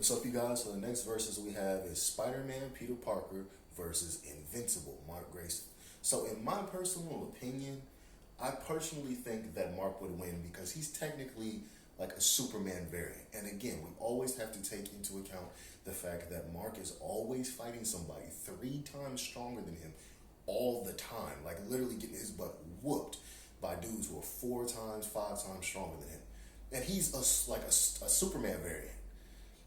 What's up, you guys? So the next verses we have is Spider-Man Peter Parker versus Invincible Mark Grayson. So in my personal opinion, I personally think that Mark would win because he's technically like a Superman variant. And again, we always have to take into account the fact that Mark is always fighting somebody 3 times stronger than him all the time. Like literally getting his butt whooped by dudes who are 4 times, 5 times stronger than him. And he's a Superman variant.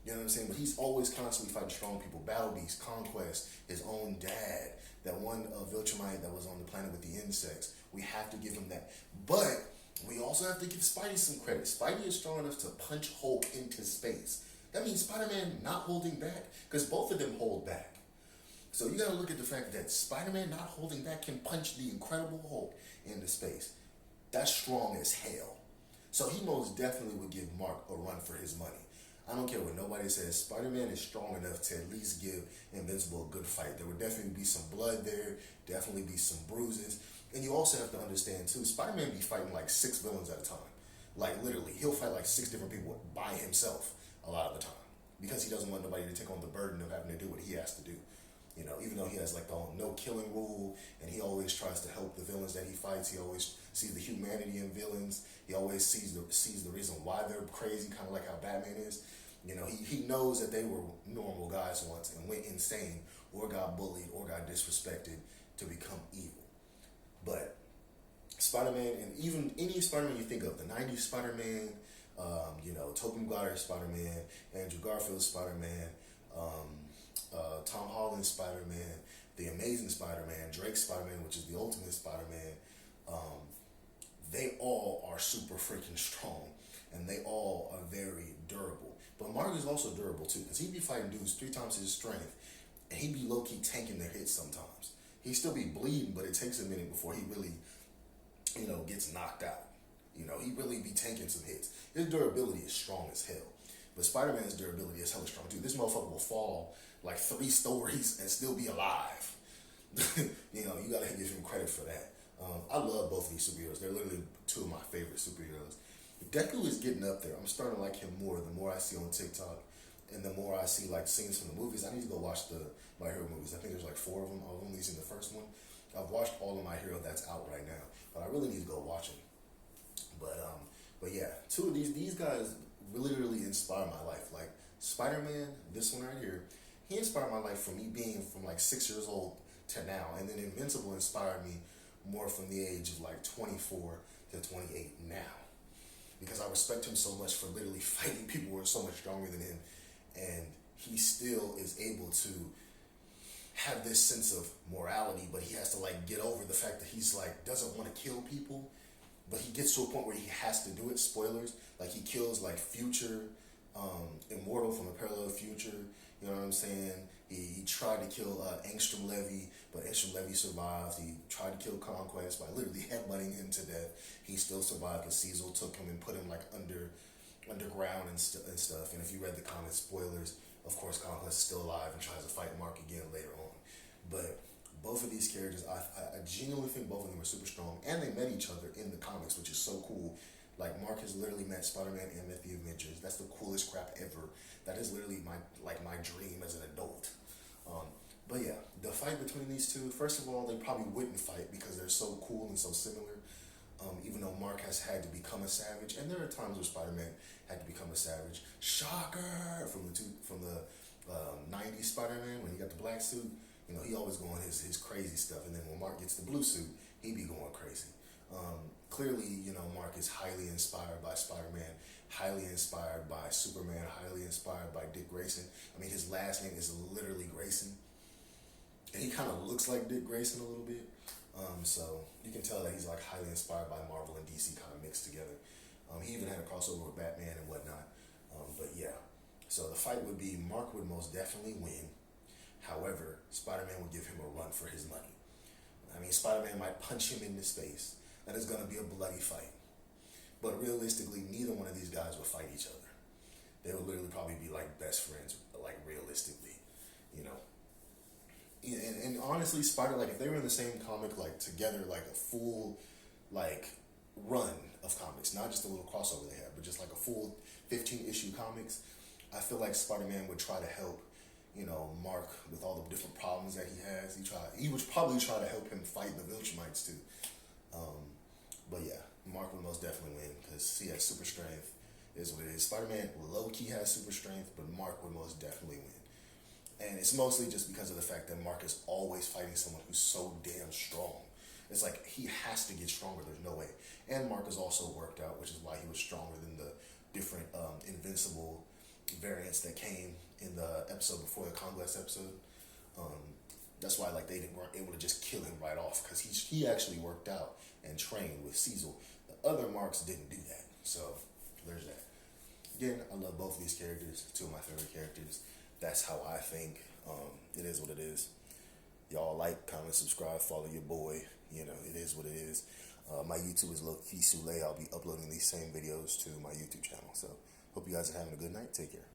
You know what I'm saying? But he's always constantly fighting strong people. Battle Beast, Conquest, his own dad, that one Viltrumite that was on the planet with the insects. We have to give him that. But we also have to give Spidey some credit. Spidey is strong enough to punch Hulk into space. That means Spider-Man not holding back, because both of them hold back. So you gotta look at the fact that Spider-Man not holding back can punch the Incredible Hulk into space. That's strong as hell. So he most definitely would give Mark a run for his money. I don't care what nobody says. Spider-Man is strong enough to at least give Invincible a good fight. There would definitely be some blood there, definitely be some bruises. And you also have to understand too, Spider-Man be fighting like 6 villains at a time. Like literally, he'll fight like 6 different people by himself a lot of the time. Because he doesn't want nobody to take on the burden of having to do what he has to do. You know, even though he has like the no killing rule, and he always tries to help the villains that he fights. He always sees the humanity in villains. He always sees the reason why they're crazy, kind of like how Batman is. You know, he knows that they were normal guys once and went insane or got bullied or got disrespected to become evil. But Spider-Man, and even any Spider-Man you think of, the 90s Spider-Man, Tobey Maguire Spider-Man, Andrew Garfield Spider-Man, Tom Holland Spider-Man, The Amazing Spider-Man, Drake Spider-Man, which is the Ultimate Spider-Man, they all are super freaking strong, and they all are very durable. But Mark is also durable too, because he'd be fighting dudes 3 times his strength, and he'd be low-key tanking their hits sometimes. He'd still be bleeding, but it takes a minute before he really, gets knocked out. He'd really be tanking some hits. His durability is strong as hell. But Spider-Man's durability is hella strong too. This motherfucker will fall like 3 stories and still be alive. You gotta give him credit for that. I love both of these superheroes. They're literally 2 of my favorite superheroes. Deku is getting up there. I'm starting to like him more the more I see on TikTok and the more I see like scenes from the movies. I need to go watch the My Hero movies. I think there's like 4 of them. I've only seen the first one. I've watched all of My Hero that's out right now, but I really need to go watch them. But yeah, 2 of these guys literally inspire my life. Like Spider-Man, this one right here, he inspired my life from me being from like 6 years old to now, and then Invincible inspired me more from the age of like 24 to 28 now. Because I respect him so much for literally fighting people who are so much stronger than him, and he still is able to have this sense of morality, but he has to like get over the fact that he's like doesn't want to kill people, but he gets to a point where he has to do it. Spoilers, like he kills like Future, Immortal from a parallel future. You know what I'm saying? He tried to kill Angstrom Levy, but Angstrom Levy survived. He tried to kill Conquest by literally headbutting him to death. He still survived because Cecil took him and put him like underground and stuff. And if you read the comics, spoilers, of course, Conquest is still alive and tries to fight Mark again later on. But both of these characters, I genuinely think both of them are super strong, and they met each other in the comics, which is so cool. Like Mark has literally met Spider-Man and met the Avengers. That's the coolest crap ever. That is literally my dream as an adult. But yeah, the fight between these 2, first of all, they probably wouldn't fight because they're so cool and so similar. Even though Mark has had to become a savage, and there are times where Spider-Man had to become a savage. Shocker from the 90s Spider-Man when he got the black suit. He always going his crazy stuff, and then when Mark gets the blue suit, he be going crazy. Clearly, Mark is highly inspired by Spider-Man, highly inspired by Superman, highly inspired by Dick Grayson. I mean, his last name is literally Grayson. And he kind of looks like Dick Grayson a little bit. So you can tell that he's like highly inspired by Marvel and DC kind of mixed together. He even had a crossover with Batman and whatnot. But yeah, so the fight would be Mark would most definitely win. However, Spider-Man would give him a run for his money. I mean, Spider-Man might punch him into space. That is going to be a bloody fight. But realistically, neither one of these guys would fight each other. They would literally probably be like best friends, like realistically, And honestly, if they were in the same comic, like together, like a full, like run of comics, not just a little crossover they have, but just like a full 15-issue comics, I feel like Spider-Man would try to help, you know, Mark with all the different problems that he has. He would probably try to help him fight the Viltrumites too. But yeah, Mark would most definitely win because he has super strength. Is what it is. Spider-Man low key has super strength, but Mark would most definitely win. And it's mostly just because of the fact that Mark is always fighting someone who's so damn strong. It's like he has to get stronger. There's no way. And Mark is also worked out, which is why he was stronger than the different Invincible variants that came in the episode before the Conquest episode. That's why like weren't able to just kill him right off because he actually worked out and trained with Cecil. The other Marks didn't do that. So there's that. Again, I love both of these characters. Two of my favorite characters. That's how I think. It is what it is. Y'all like, comment, subscribe, follow your boy. You know, it is what it is. My YouTube is Loki Sule. I'll be uploading these same videos to my YouTube channel. So hope you guys are having a good night. Take care.